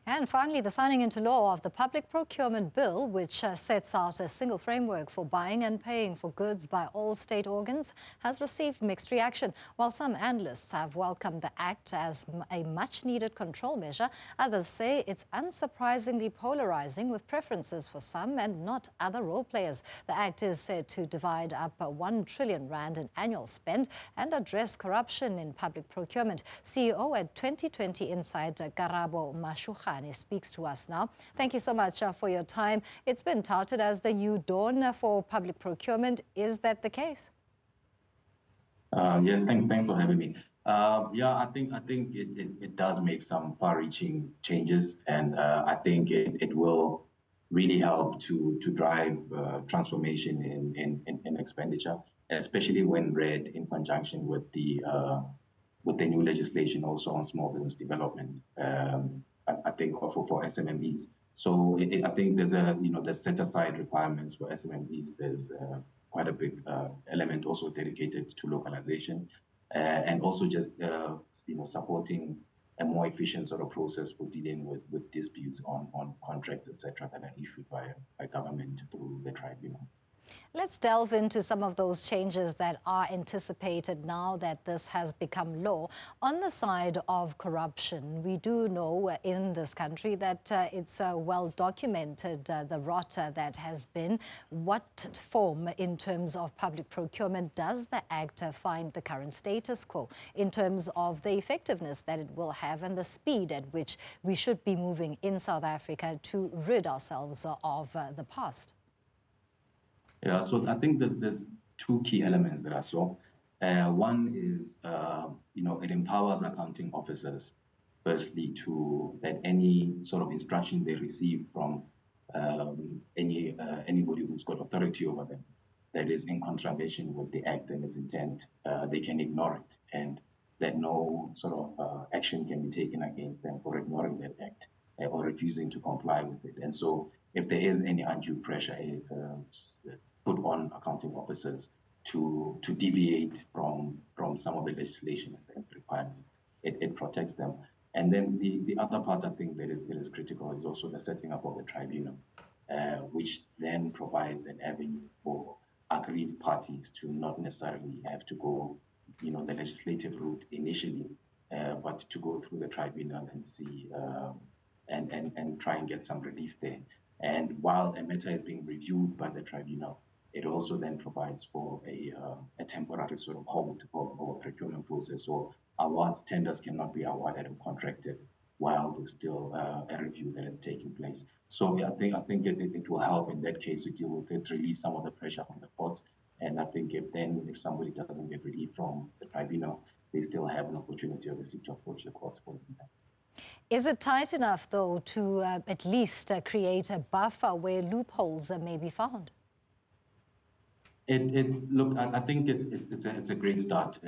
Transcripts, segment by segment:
And finally, the signing into law of the Public Procurement Bill, which sets out a single framework for buying and paying for goods by all state organs, has received mixed reaction. While some analysts have welcomed the act as a much-needed control measure, others say it's unsurprisingly polarising, with preferences for some and not other role players. The act is said to divide up 1 trillion rand in annual spend and address corruption in public procurement. CEO at 2020 Inside, Karabo Mashugane, speaks to us now. Thank you so much for your time. It's been touted as the new dawn for public procurement. Is that the case? Yes, thanks for having me. I think it does make some far-reaching changes, and I think it will really help to drive transformation in expenditure, especially when read in conjunction with the new legislation also on small business development. I think also for SMMEs. So I think there's there's set aside requirements for SMMEs. There's quite a big element also dedicated to localization, and also just supporting a more efficient sort of process for dealing with disputes on contracts, etc., that are issued by government through the tribunal. Let's delve into some of those changes that are anticipated now that this has become law. On the side of corruption, we do know in this country that it's well documented, the rot that has been. What form in terms of public procurement does the Act find the current status quo in terms of the effectiveness that it will have and the speed at which we should be moving in South Africa to rid ourselves of the past? Yeah, so I think there's two key elements that I saw. One is, it empowers accounting officers, firstly, that any sort of instruction they receive from anybody who's got authority over them that is in contravention with the Act and its intent, they can ignore it, and that no sort of action can be taken against them for ignoring that Act or refusing to comply with it. And so if there is any undue pressure put on accounting officers to deviate from some of the legislation and requirements, it protects them. And then the other part I think that is critical is also the setting up of the tribunal, which then provides an avenue for aggrieved parties to not necessarily have to go the legislative route initially, but to go through the tribunal and see and try and get some relief there. And while a matter is being reviewed by the tribunal, it also then provides for a temporary sort of hold of procurement process. So awards, tenders cannot be awarded or contracted while there's still a review that is taking place. So I think it will help in that case to deal with it, relieve some of the pressure on the courts. And I think if somebody doesn't get relief from the tribunal, they still have an opportunity, obviously, to approach the courts for that. Is it tight enough, though, to at least create a buffer where loopholes may be found? Look, I think it's a great start.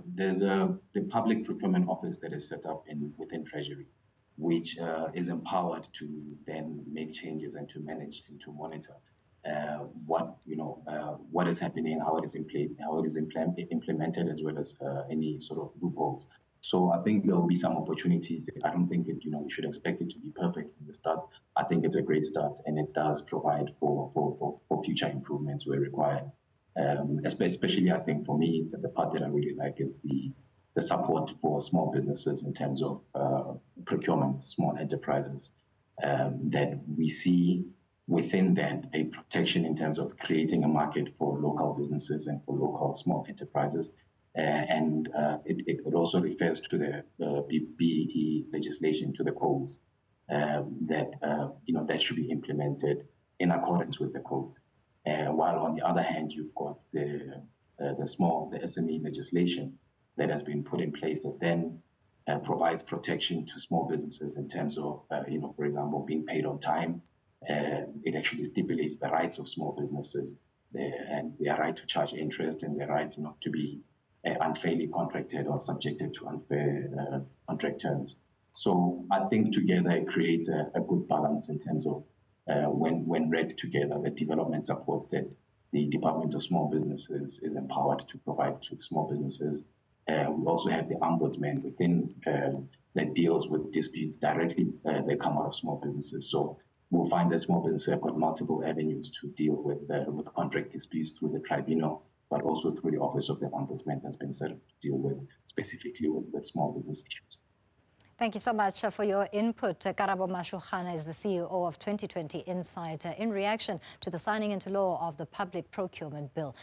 There's the Public Procurement Office that is set up within Treasury, which is empowered to then make changes and to manage and to monitor what is happening, how it is implemented, as well as any sort of loopholes. So I think there will be some opportunities. I don't think we should expect it to be perfect in the start. I think it's a great start, and it does provide for future improvements where required. Especially, I think for me, the part that I really like is the support for small businesses in terms of procurement, small enterprises, that we see within that a protection in terms of creating a market for local businesses and for local small enterprises. And it also refers to the BEE legislation, to the codes that should be implemented in accordance with the codes. While on the other hand, you've got the SME legislation that has been put in place that then provides protection to small businesses in terms of, for example, being paid on time. It actually stipulates the rights of small businesses and their right to charge interest and their right not to be unfairly contracted or subjected to unfair contract terms. So I think together it creates a good balance in terms of when read together, the development support that the Department of Small Businesses is empowered to provide to small businesses. We also have the ombudsman within that deals with disputes directly that come out of small businesses. So we'll find that small businesses have got multiple avenues to deal with contract disputes through the tribunal, but also through the Office of the Ombudsman that's been set up to deal with specifically with small business issues. Thank you so much for your input. Karabo Mashugane is the CEO of 2020 Insight in reaction to the signing into law of the Public Procurement Bill.